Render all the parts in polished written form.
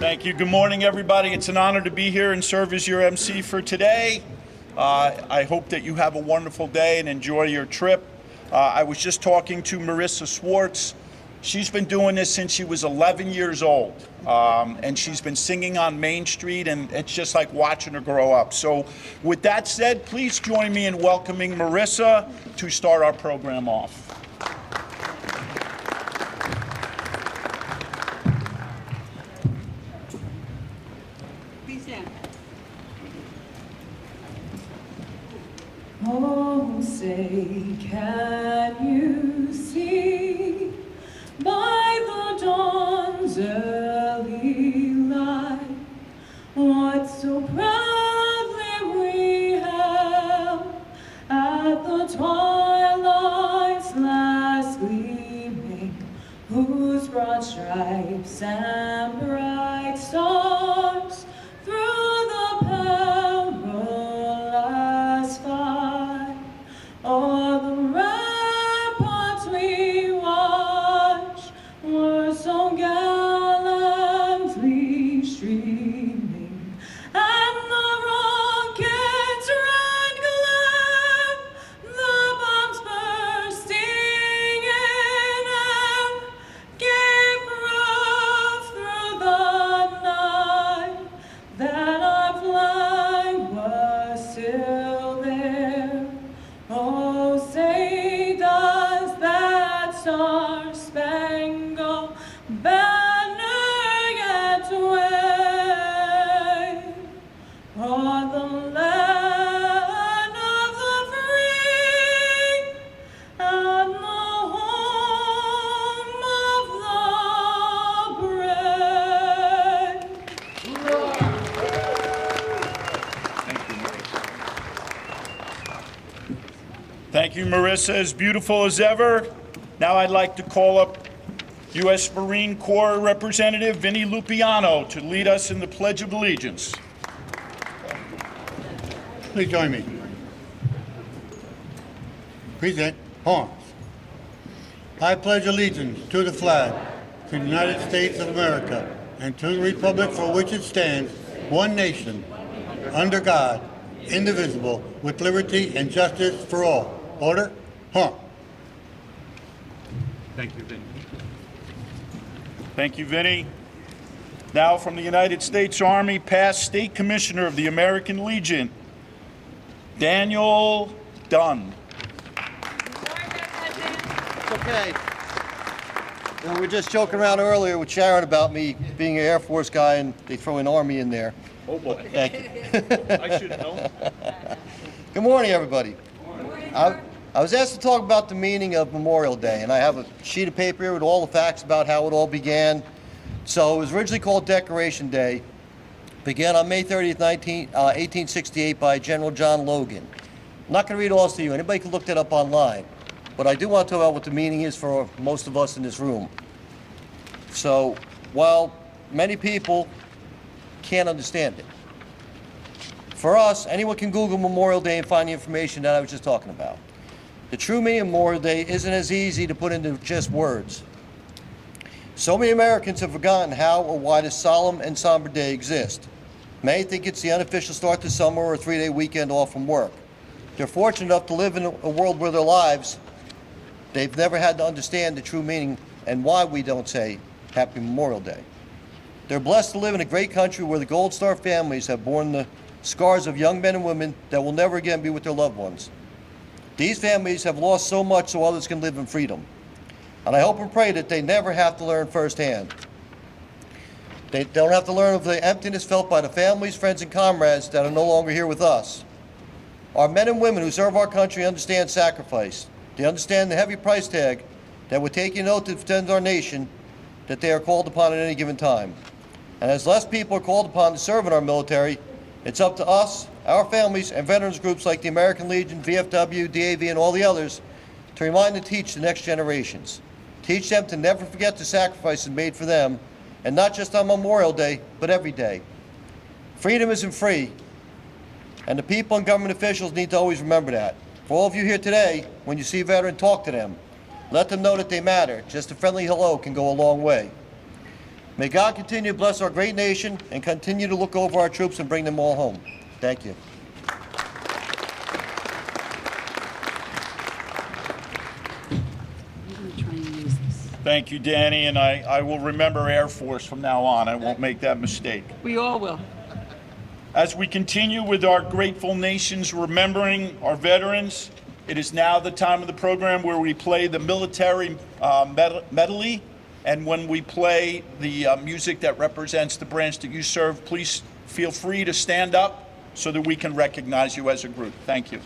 Thank you. Good morning, everybody. It's an honor to be here and serve as your MC for today. I hope that you have a wonderful day and enjoy your trip. I was just talking to Marissa Swartz. She's been doing this since she was 11 years old, and she's been singing on Main Street, and it's just like watching her grow up. So with that said, please join me in welcoming Marissa to start our program off. Oh, say, can you see by the dawn's early light what so proudly we held at the twilight's last gleaming, whose broad stripes and bright stars through the perilous fight all the ramparts we watched were so gallantly streaming, and the rockets ran glare, the bombs bursting in air gave proof through the night that our flag was still there. Oh, say does that star-spangled banner yet wave o'er the land of the free and the home of the brave? Thank you, Marissa. As beautiful as ever. Now I'd like to call up U.S. Marine Corps Representative Vinnie Lupiano to lead us in the Pledge of Allegiance. Please join me. Present arms. I pledge allegiance to the flag, to the United States of America, and to the republic for which it stands, one nation, under God, indivisible, with liberty and justice for all. Order. Thank you, Vinny. Thank you, Vinnie. Now from the United States Army, past State Commissioner of the American Legion, Daniel Dunn. It's okay. You know, we were just joking around earlier with Sharon about me being an Air Force guy, and they throw an Army in there. Oh, boy. Thank you. I should know. Good morning, everybody. I was asked to talk about the meaning of Memorial Day, and I have a sheet of paper here with all the facts about how it all began. So it was originally called Decoration Day. Began on May 30th, 1868 by General John Logan. I'm not going to read all this to you. Anybody can look that up online. But I do want to talk about what the meaning is for most of us in this room. So while many people can't understand it, for us, anyone can Google Memorial Day and find the information that I was just talking about. The true meaning of Memorial Day isn't as easy to put into just words. So many Americans have forgotten how or why this solemn and somber day exists. Many think it's the unofficial start to summer or a 3-day weekend off from work. They're fortunate enough to live in a world where their lives, they've never had to understand the true meaning and why we don't say Happy Memorial Day. They're blessed to live in a great country where the Gold Star families have borne the scars of young men and women that will never again be with their loved ones. These families have lost so much so others can live in freedom. And I hope and pray that they never have to learn firsthand. They don't have to learn of the emptiness felt by the families, friends, and comrades that are no longer here with us. Our men and women who serve our country understand sacrifice. They understand the heavy price tag that would take an oath to defend our nation that they are called upon at any given time. And as less people are called upon to serve in our military, it's up to us, our families, and veterans groups like the American Legion, VFW, DAV, and all the others to remind and teach the next generations. Teach them to never forget the sacrifices made for them, and not just on Memorial Day, but every day. Freedom isn't free, and the people and government officials need to always remember that. For all of you here today, when you see a veteran, talk to them. Let them know that they matter. Just a friendly hello can go a long way. May God continue to bless our great nation and continue to look over our troops and bring them all home. Thank you. I'm going to try and use this. Thank you, Danny, and I will remember Air Force from now on. I won't make that mistake. We all will. As we continue with our grateful nations remembering our veterans, it is now the time of the program where we play the military medley. And when we play the music that represents the branch that you serve, please feel free to stand up so that we can recognize you as a group. Thank you.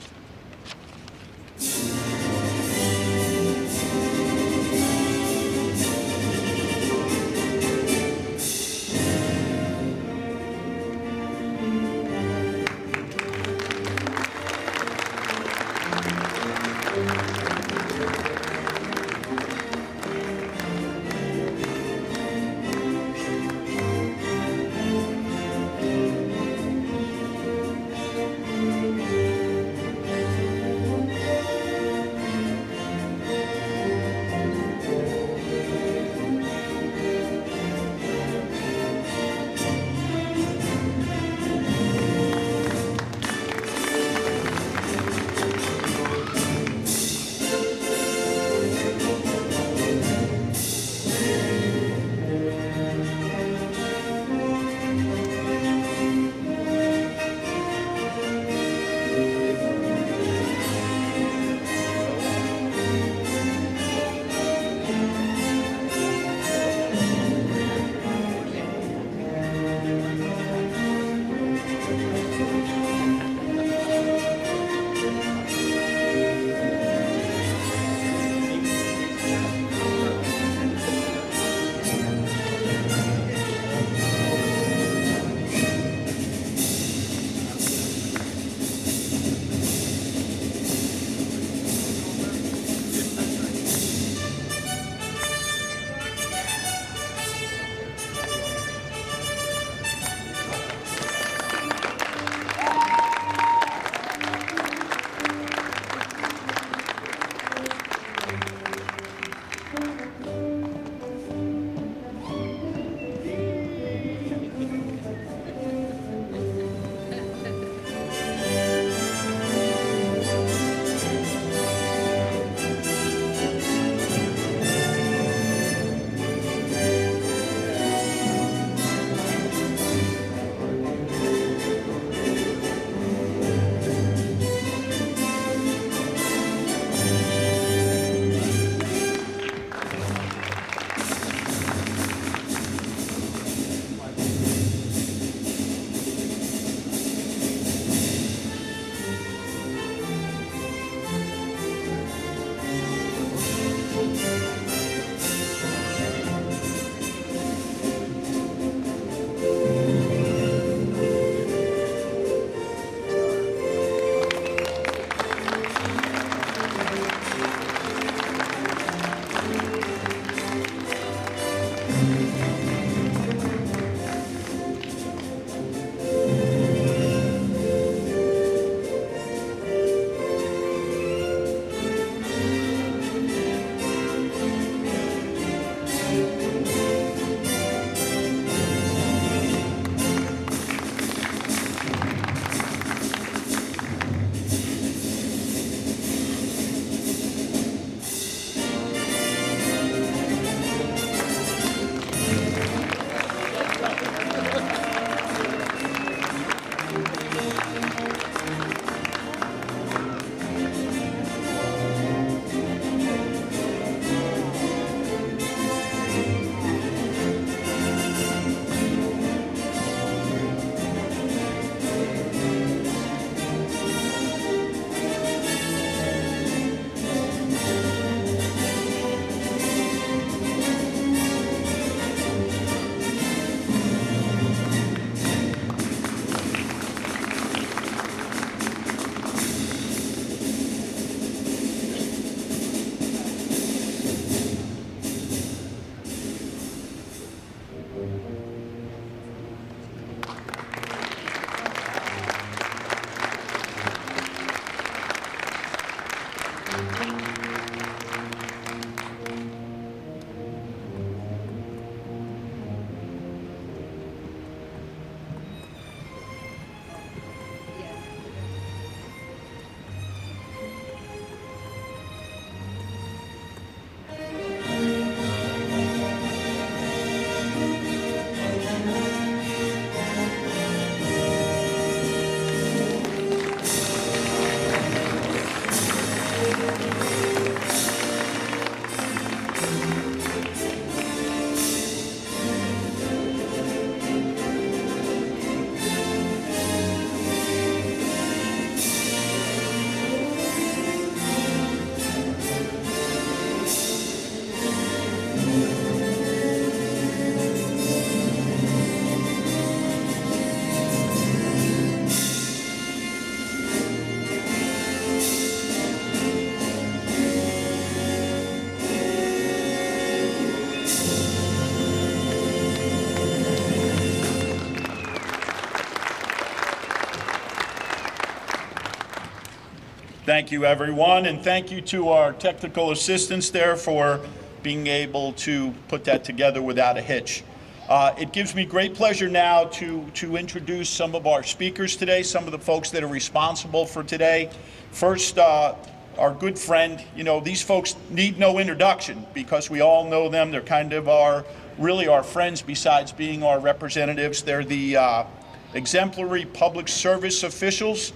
Thank you, everyone, and thank you to our technical assistants there for being able to put that together without a hitch. It gives me great pleasure now to introduce some of our speakers today, some of the folks that are responsible for today. First, our good friend, you know, these folks need no introduction because we all know them. They're kind of really our friends besides being our representatives. They're the exemplary public service officials.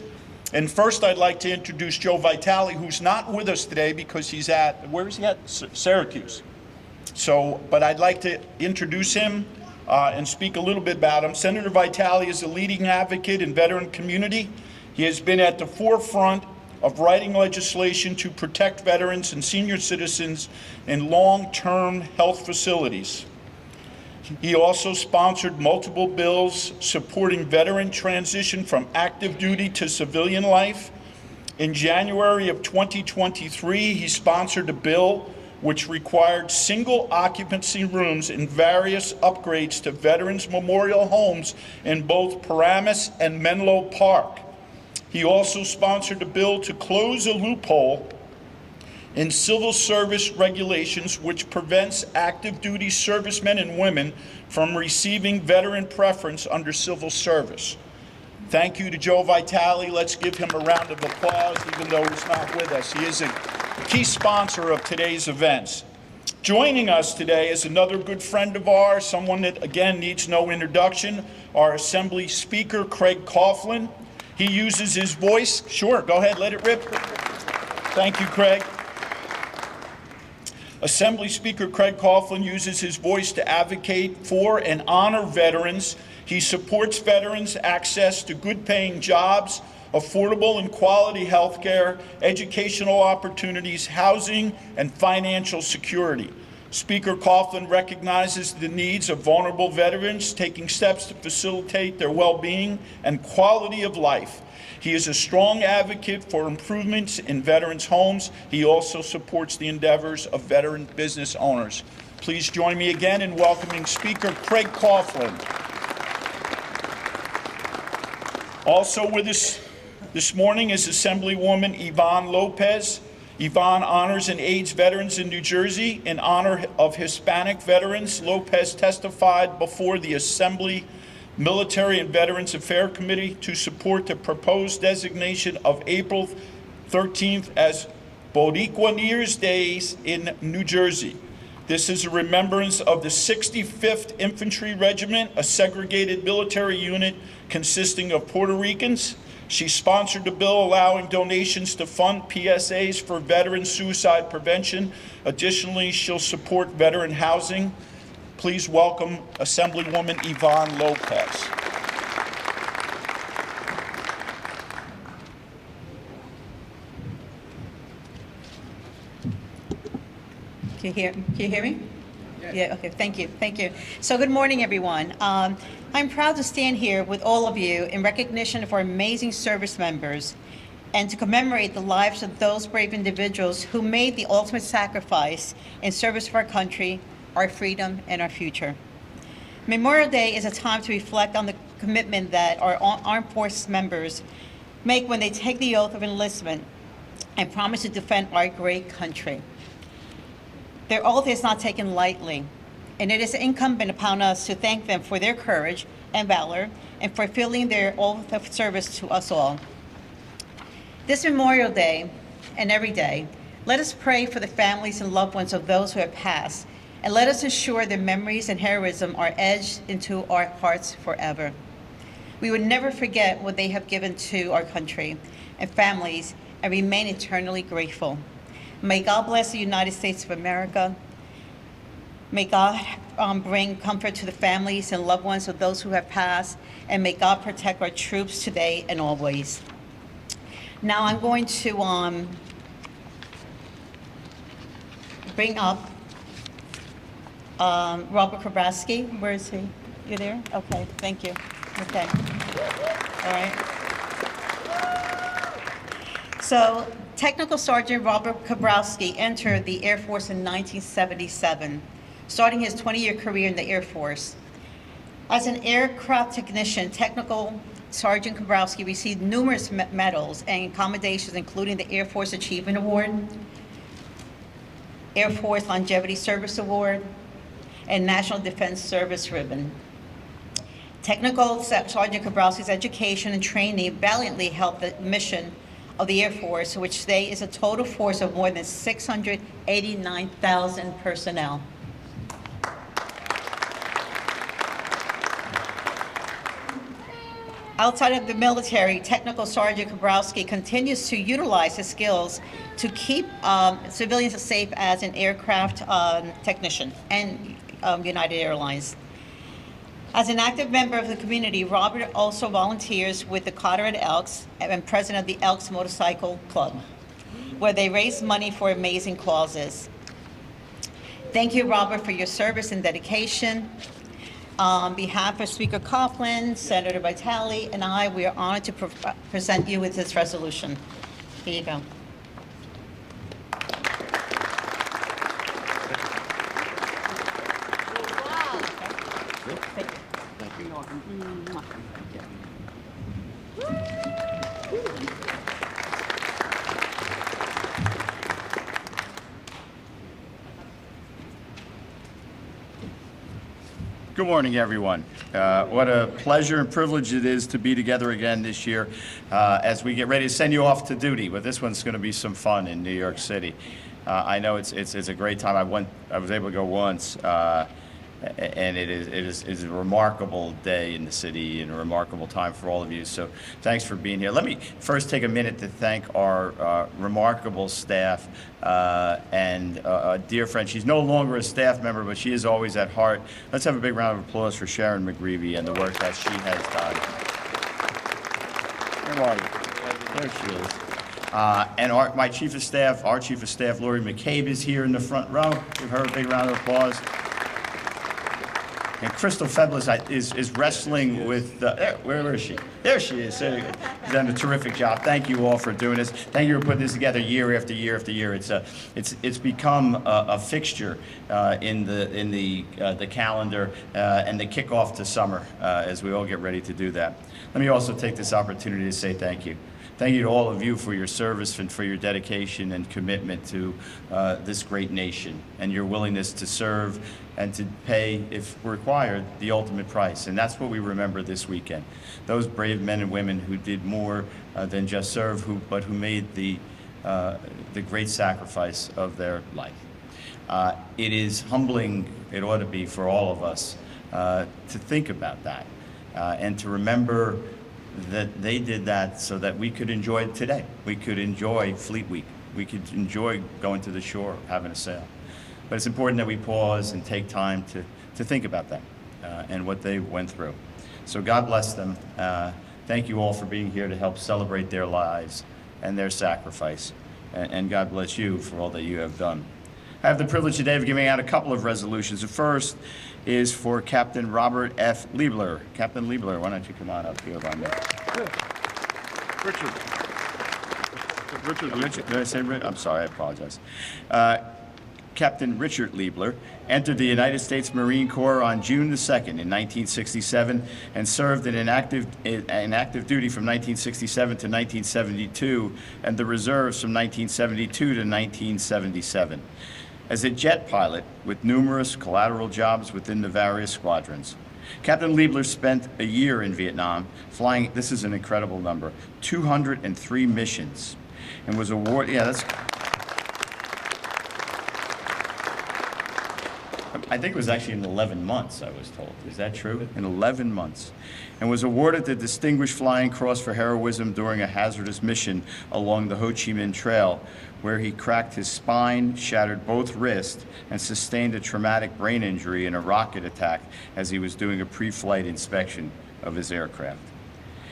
And first, I'd like to introduce Joe Vitale, who's not with us today because he's at, where is he at? Syracuse. So, but I'd like to introduce him and speak a little bit about him. Senator Vitale is a leading advocate in veteran community. He has been at the forefront of writing legislation to protect veterans and senior citizens in long-term health facilities. He also sponsored multiple bills supporting veteran transition from active duty to civilian life. In January of 2023, he sponsored a bill which required single occupancy rooms and various upgrades to veterans memorial homes in both Paramus and Menlo Park. He also sponsored a bill to close a loophole in civil service regulations which prevents active duty servicemen and women from receiving veteran preference under civil service. Thank you to Joe Vitale. Let's give him a round of applause, even though he's not with us. He is a key sponsor of today's events. Joining us today is another good friend of ours, someone that, again, needs no introduction, our Assembly Speaker, Craig Coughlin. He uses his voice. Sure, go ahead, let it rip. Thank you, Craig. Assembly Speaker Craig Coughlin uses his voice to advocate for and honor veterans. He supports veterans' access to good-paying jobs, affordable and quality health care, educational opportunities, housing, and financial security. Speaker Coughlin recognizes the needs of vulnerable veterans, taking steps to facilitate their well-being and quality of life. He is a strong advocate for improvements in veterans' homes. He also supports the endeavors of veteran business owners. Please join me again in welcoming Speaker Craig Coughlin. Also with us this morning is Assemblywoman Yvonne Lopez. Yvonne honors and aids veterans in New Jersey. In honor of Hispanic veterans, Lopez testified before the Assembly Military and Veterans Affairs Committee to support the proposed designation of April 13th as Boricua New Year's Day in New Jersey. This is a remembrance of the 65th Infantry Regiment, a segregated military unit consisting of Puerto Ricans. She sponsored a bill allowing donations to fund PSAs for veteran suicide prevention. Additionally, she'll support veteran housing. Please welcome Assemblywoman Yvonne Lopez. Can you hear me? Yeah, okay, thank you. So good morning, everyone. I'm proud to stand here with all of you in recognition of our amazing service members and to commemorate the lives of those brave individuals who made the ultimate sacrifice in service of our country, our freedom, and our future. Memorial Day is a time to reflect on the commitment that our armed forces members make when they take the oath of enlistment and promise to defend our great country. Their oath is not taken lightly, and it is incumbent upon us to thank them for their courage and valor and for fulfilling their oath of service to us all. This Memorial Day and every day, let us pray for the families and loved ones of those who have passed, and let us ensure their memories and heroism are etched into our hearts forever. We would never forget what they have given to our country and families and remain eternally grateful. May God bless the United States of America. May God bring comfort to the families and loved ones of those who have passed, and may God protect our troops today and always. Now I'm going to bring up Robert Krabrowski. Where is he? You there? Okay, thank you. Okay. All right. So, Technical Sergeant Robert Krabrowski entered the Air Force in 1977, starting his 20-year career in the Air Force. As an aircraft technician, Technical Sergeant Kabrowski received numerous medals and commendations, including the Air Force Achievement Award, Air Force Longevity Service Award, and National Defense Service Ribbon. Technical Sergeant Kabrowski's education and training valiantly helped the mission of the Air Force, which today is a total force of more than 689,000 personnel. Outside of the military, Technical Sergeant Kabrowski continues to utilize his skills to keep civilians as safe as an aircraft technician and United Airlines. As an active member of the community, Robert also volunteers with the Carteret Elks and president of the Elks Motorcycle Club, where they raise money for amazing causes. Thank you, Robert, for your service and dedication. On behalf of Speaker Coughlin, Senator Vitale, and I, we are honored to present you with this resolution. Here you go. Thank you. Good morning, everyone. What a pleasure and privilege it is to be together again this year as we get ready to send you off to duty. But this one's going to be some fun in New York City. I know it's a great time. I was able to go once, and it is a remarkable day in the city and a remarkable time for all of you. So thanks for being here. Let me first take a minute to thank our remarkable staff and a dear friend. She's no longer a staff member, but she is always at heart. Let's have a big round of applause for Sharon McGreevy and the work that she has done. Where are you? There she is. And our chief of staff, Lori McCabe, is here in the front row. Give her a big round of applause. And Crystal Feblis is wrestling with, where is she? There she is. She's done a terrific job. Thank you all for doing this. Thank you for putting this together year after year after year. It's become a fixture in the calendar and the kickoff to summer as we all get ready to do that. Let me also take this opportunity to say thank you. Thank you to all of you for your service and for your dedication and commitment to this great nation and your willingness to serve and to pay, if required, the ultimate price. And that's what we remember this weekend. Those brave men and women who did more than just serve, but who made the great sacrifice of their life. It is humbling, it ought to be for all of us, to think about that and to remember that they did that so that we could enjoy today. We could enjoy Fleet Week. We could enjoy going to the shore, having a sail. But it's important that we pause and take time to think about them and what they went through. So God bless them. Thank you all for being here to help celebrate their lives and their sacrifice. And God bless you for all that you have done. I have the privilege today of giving out a couple of resolutions. The first is for Captain Robert F. Liebler. Captain Liebler, why don't you come on up here by me? Richard, did I say Richard? I'm sorry, I apologize. Captain Richard Liebler entered the United States Marine Corps on June the 2nd in 1967 and served in active duty from 1967 to 1972 and the reserves from 1972 to 1977. As a jet pilot with numerous collateral jobs within the various squadrons. Captain Liebler spent a year in Vietnam flying, this is an incredible number, 203 missions and was awarded, I think it was actually in 11 months, I was told. Is that true? In 11 months. And was awarded the Distinguished Flying Cross for heroism during a hazardous mission along the Ho Chi Minh Trail, where he cracked his spine, shattered both wrists, and sustained a traumatic brain injury in a rocket attack as he was doing a pre-flight inspection of his aircraft.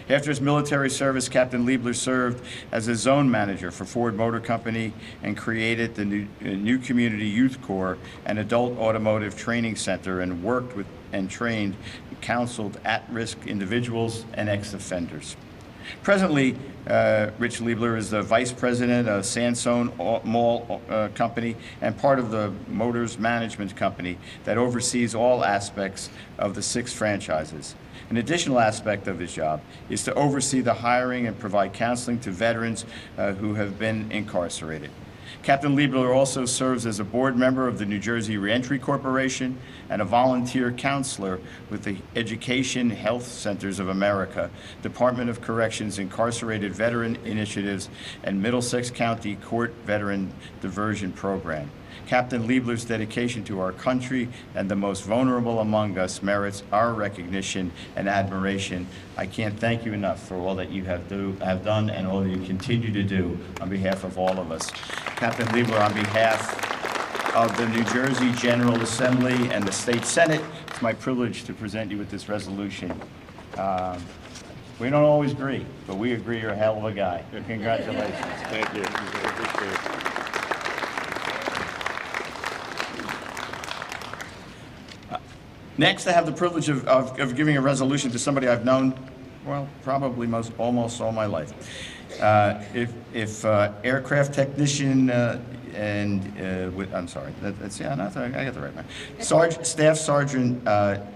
After his military service, Captain Liebler served as a zone manager for Ford Motor Company and created the New Community Youth Corps, an adult automotive training center, and worked with and trained and counseled at-risk individuals and ex-offenders. Presently, Rich Liebler is the vice president of Sansone Mall Company and part of the Motors Management Company that oversees all aspects of the 6 franchises. An additional aspect of his job is to oversee the hiring and provide counseling to veterans who have been incarcerated. Captain Liebler also serves as a board member of the New Jersey Reentry Corporation and a volunteer counselor with the Education Health Centers of America, Department of Corrections Incarcerated Veteran Initiatives, and Middlesex County Court Veteran Diversion Program. Captain Liebler's dedication to our country and the most vulnerable among us merits our recognition and admiration. I can't thank you enough for all that you have done and all that you continue to do on behalf of all of us. Captain Liebler, on behalf of the New Jersey General Assembly and the State Senate, it's my privilege to present you with this resolution. We don't always agree, but we agree you're a hell of a guy. Congratulations. Thank you. Appreciate it. Next, I have the privilege of giving a resolution to somebody I've known, well, probably almost all my life. If aircraft technician I'm sorry, I got the right man. Staff Sergeant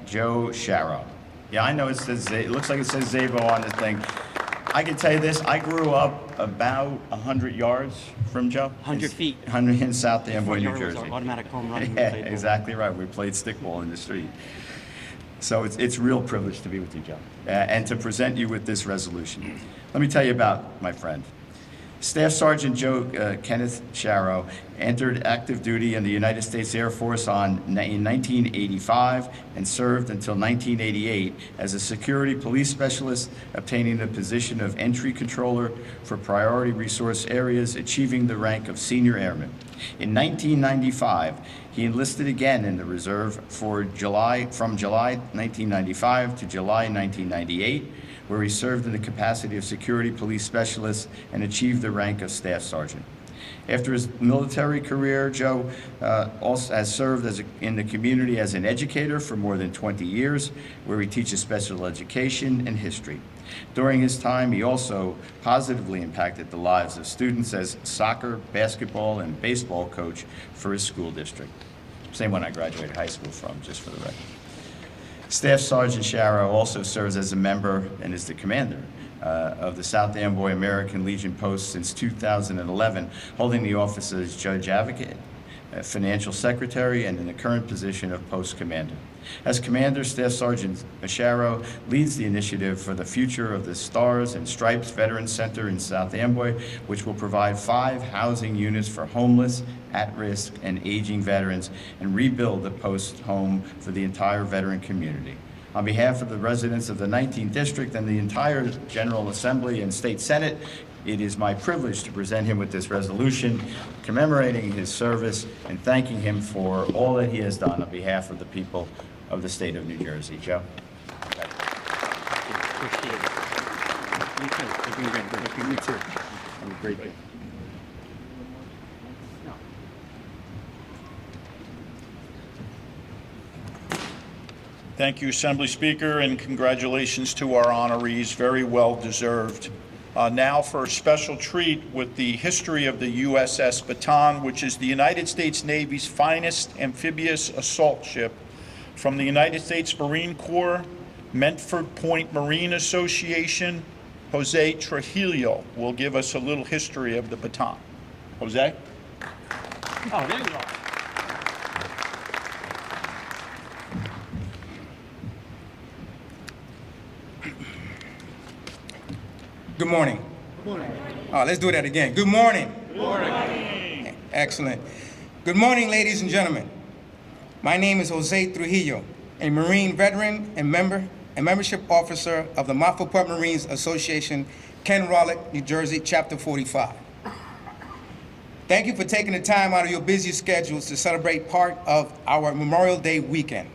Joe Sharrow. Yeah, I know it says, it looks like it says Zabo on the thing. I can tell you this, I grew up about 100 yards from Joe. 100 feet. 100 in South Amboy, New Front yard was Jersey. our automatic home run. Yeah, exactly right. We played stickball in the street. So it's a real privilege to be with you, Joe, and to present you with this resolution. Let me tell you about my friend. Staff Sergeant Joe Kenneth Sharrow entered active duty in the United States Air Force in 1985 and served until 1988 as a security police specialist, obtaining the position of entry controller for priority resource areas, achieving the rank of senior airman. In 1995, he enlisted again in the reserve from July 1995 to July 1998, where he served in the capacity of security police specialist and achieved the rank of staff sergeant. After his military career, Joe also has served in the community as an educator for more than 20 years, where he teaches special education and history. During his time, he also positively impacted the lives of students as soccer, basketball, and baseball coach for his school district. Same one I graduated high school from, just for the record. Staff Sergeant Sharrow also serves as a member and is the commander of the South Amboy American Legion Post since 2011, holding the office as Judge Advocate, Financial Secretary, and in the current position of Post Commander. As Commander, Staff Sergeant Sharrow leads the initiative for the future of the Stars and Stripes Veterans Center in South Amboy, which will provide 5 housing units for homeless, at-risk, and aging veterans, and rebuild the post home for the entire veteran community. On behalf of the residents of the 19th District and the entire General Assembly and State Senate, it is my privilege to present him with this resolution commemorating his service and thanking him for all that he has done on behalf of the people of the state of New Jersey. Joe? Appreciate it. Me too. You're doing great. Thank you. Me too. Have a great day. Thank you, Assembly Speaker, and congratulations to our honorees. Very well deserved. Now for a special treat with the history of the USS Bataan, which is the United States Navy's finest amphibious assault ship. From the United States Marine Corps, Medford Point Marine Association, Jose Trujillo will give us a little history of the Bataan. Jose? Oh, there you are. Good morning. Good morning. Let's do that again. Good morning. Good morning. Excellent. Good morning, ladies and gentlemen. My name is Jose Trujillo, a Marine veteran and membership officer of the Medford Point Marines Association, Ken Rollick, New Jersey, Chapter 45. Thank you for taking the time out of your busy schedules to celebrate part of our Memorial Day weekend.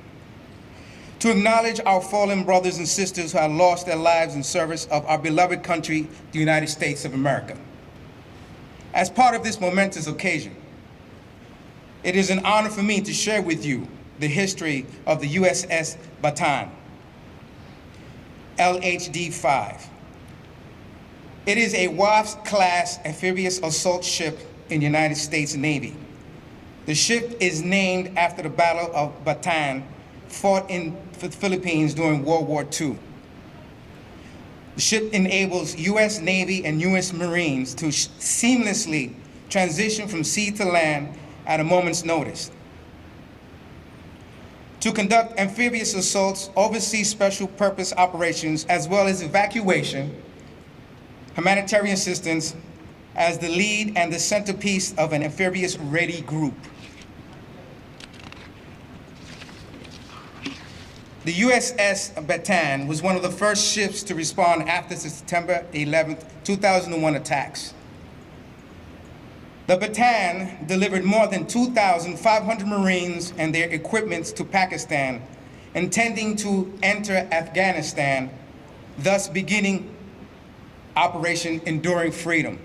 To acknowledge our fallen brothers and sisters who have lost their lives in service of our beloved country, the United States of America. As part of this momentous occasion, it is an honor for me to share with you the history of the USS Bataan, LHD-5. It is a WASP-class amphibious assault ship in the United States Navy. The ship is named after the Battle of Bataan, fought in the Philippines during World War II. The ship enables U.S. Navy and U.S. Marines to seamlessly transition from sea to land at a moment's notice. To conduct amphibious assaults, oversee special purpose operations, as well as evacuation, humanitarian assistance, as the lead and the centerpiece of an amphibious ready group. The USS Bataan was one of the first ships to respond after the September 11, 2001 attacks. The Bataan delivered more than 2,500 Marines and their equipment to Pakistan, intending to enter Afghanistan, thus beginning Operation Enduring Freedom.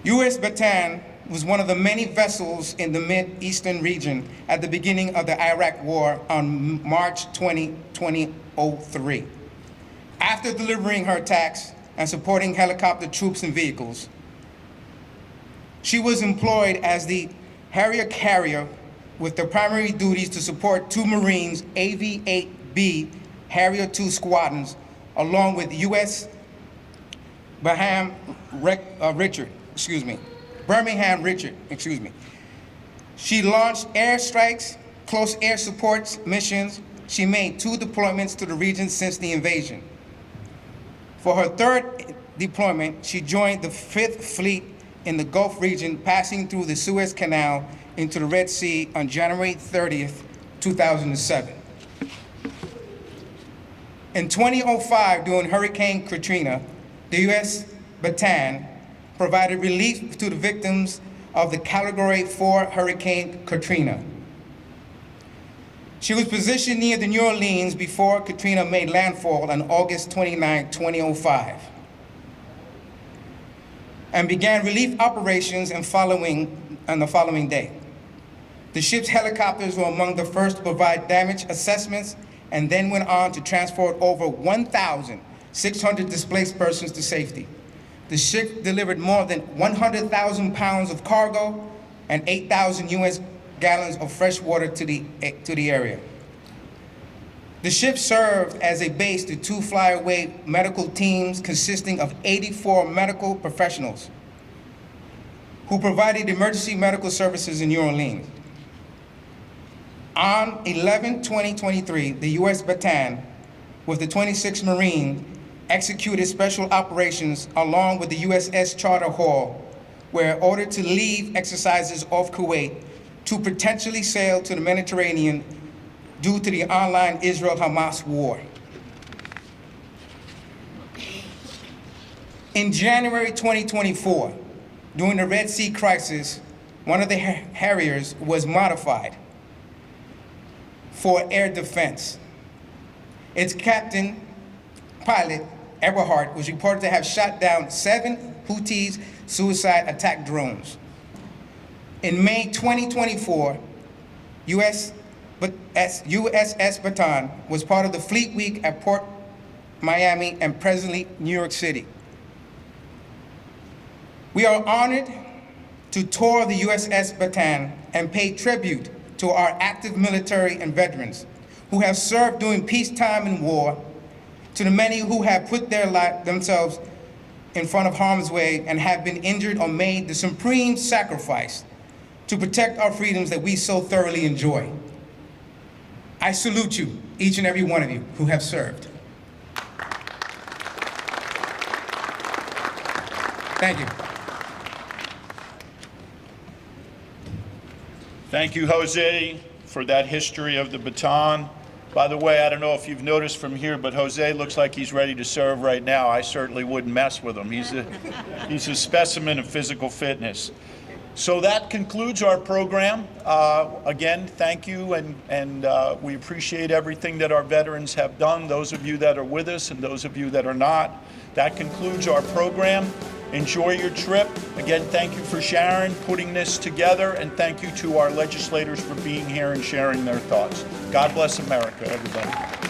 U.S. Bataan was one of the many vessels in the Mid-Eastern region at the beginning of the Iraq War on March 20, 2003. After delivering her attacks and supporting helicopter troops and vehicles, she was employed as the Harrier carrier with the primary duties to support two Marines AV-8B Harrier II squadrons, along with U.S. Birmingham Richard. She launched airstrikes, close air support missions. She made 2 deployments to the region since the invasion. For her 3rd deployment, she joined the 5th Fleet in the Gulf region, passing through the Suez Canal into the Red Sea on January 30th, 2007. In 2005, during Hurricane Katrina, the U.S. Bataan provided relief to the victims of the Category 4 Hurricane Katrina. She was positioned near the New Orleans before Katrina made landfall on August 29, 2005, and began relief operations on the following day. The ship's helicopters were among the first to provide damage assessments and then went on to transport over 1,600 displaced persons to safety. The ship delivered more than 100,000 pounds of cargo and 8,000 U.S. gallons of fresh water to the area. The ship served as a base to 2 flyaway medical teams consisting of 84 medical professionals who provided emergency medical services in New Orleans. On 11/20/23, the U.S. Bataan, with the 26th Marine, executed special operations along with the USS Charter Hall, were ordered to leave exercises off Kuwait to potentially sail to the Mediterranean due to the ongoing Israel-Hamas war. In January 2024, during the Red Sea crisis, one of the Harriers was modified for air defense. Its captain, pilot, Eberhard, was reported to have shot down 7 Houthis suicide attack drones. In May 2024, USS Bataan was part of the Fleet Week at Port Miami and presently New York City. We are honored to tour the USS Bataan and pay tribute to our active military and veterans who have served during peacetime and war, to the many who have put themselves in front of harm's way and have been injured or made the supreme sacrifice to protect our freedoms that we so thoroughly enjoy. I salute you, each and every one of you who have served. Thank you. Thank you, Jose, for that history of the Bataan. By the way, I don't know if you've noticed from here, but Jose looks like he's ready to serve right now. I certainly wouldn't mess with him. He's a specimen of physical fitness. So that concludes our program. Again, thank you, and we appreciate everything that our veterans have done, those of you that are with us and those of you that are not. That concludes our program. Enjoy your trip. Again, thank you for Sharon putting this together, and thank you to our legislators for being here and sharing their thoughts. God bless America, everybody.